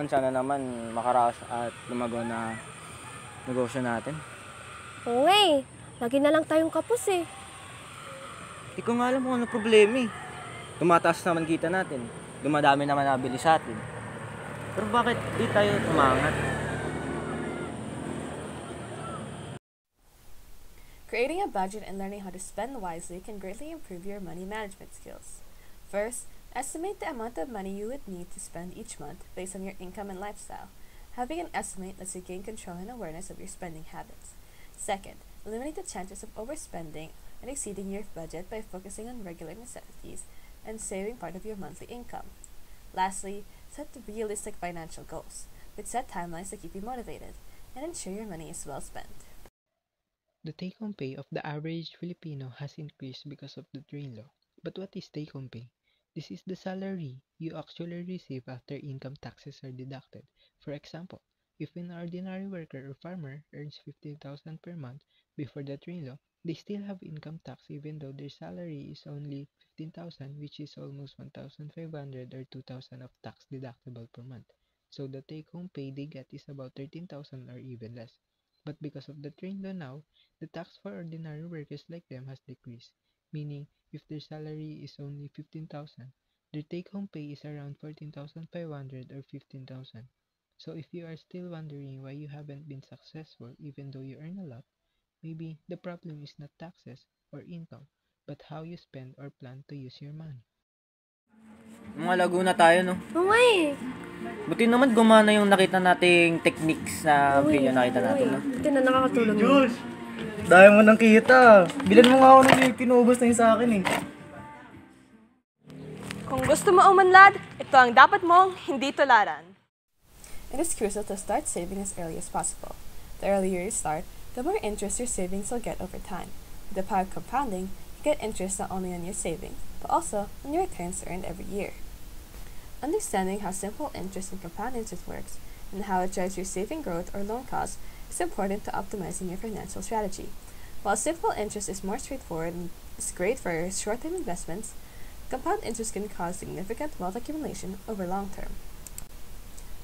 sana naman makaraos at lumago na negosyo natin. Oo nga eh. Lagi na lang tayong kapos eh. Hindi ko nga alam kung ano problema eh. Tumataas naman kita natin. Dumadami naman nabili sa atin. Pero bakit di tayo umangat? Creating a budget and learning how to spend wisely can greatly improve your money management skills. First, estimate the amount of money you would need to spend each month based on your income and lifestyle. Having an estimate lets you gain control and awareness of your spending habits. Second, eliminate the chances of overspending and exceeding your budget by focusing on regular necessities and saving part of your monthly income. Lastly, set realistic financial goals, with set timelines to keep you motivated and ensure your money is well spent. The take-home pay of the average Filipino has increased because of the drain law. But what is take-home pay? This is the salary you actually receive after income taxes are deducted. For example, if an ordinary worker or farmer earns 15,000 per month before the drain law, they still have income tax even though their salary is only 15,000, which is almost 1,500 or 2,000 of tax deductible per month. So the take-home pay they get is about 13,000 or even less. But because of the drain law now, the tax for ordinary workers like them has decreased, meaning if their salary is only 15,000, their take-home pay is around 14,500 or 15,000. So if you are still wondering why you haven't been successful even though you earn a lot, maybe the problem is not taxes or income, but how you spend or plan to use your money. Mga Laguna tayo, no? Oo nga eh. Buti naman gumana yung nakita nating techniques na video nakita natin, no? Buti na nakakatulong yun. Dahil mo nang kita. Bilan mo nga ako nung kinuubos na yun sa akin eh. Kung gusto mo umunlad, ito ang dapat mong hindi tularan. It is crucial to start saving as early as possible. The earlier you start, the more interest your savings will get over time. With the power of compounding, you get interest not only on your savings, but also on your returns earned every year. Understanding how simple interest and compound interest works and how it drives your saving growth or loan costs is important to optimizing your financial strategy. While simple interest is more straightforward and is great for short-term investments, compound interest can cause significant wealth accumulation over long term.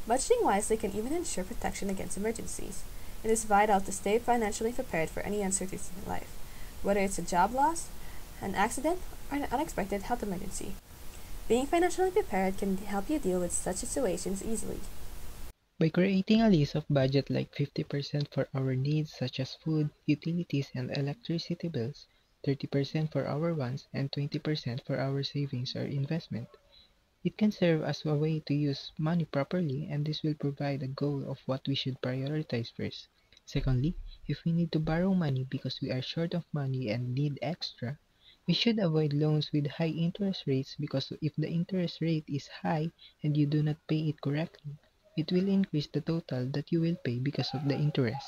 Budgeting wisely can even ensure protection against emergencies. It is vital to stay financially prepared for any uncertainties in life, whether it's a job loss, an accident, or an unexpected health emergency. Being financially prepared can help you deal with such situations easily. By creating a list of budget like 50% for our needs such as food, utilities, and electricity bills, 30% for our wants, and 20% for our savings or investment, it can serve as a way to use money properly, and this will provide a goal of what we should prioritize first. Secondly, if we need to borrow money because we are short of money and need extra, we should avoid loans with high interest rates because if the interest rate is high and you do not pay it correctly, it will increase the total that you will pay because of the interest.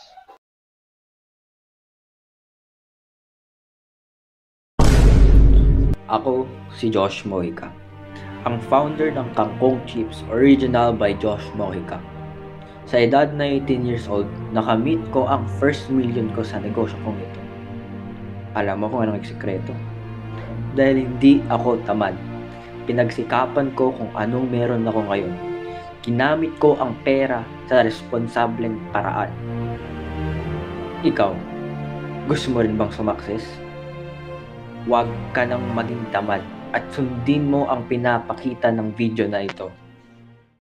Ako si Josh Mojica, ang founder ng Kangkong Chips Original by Josh Mojica. Sa edad na 18 years old, nakamit ko ang first million ko sa negosyo kong ito. Alam mo kung anong sekreto? Dahil hindi ako tamad. Pinagsikapan ko kung anong meron ako ngayon. Ginamit ko ang pera sa responsableng paraan. Ikaw, gusto mo rin bang sumakses? Huwag ka nang maging tamad at sundin mo ang pinapakita ng video na ito.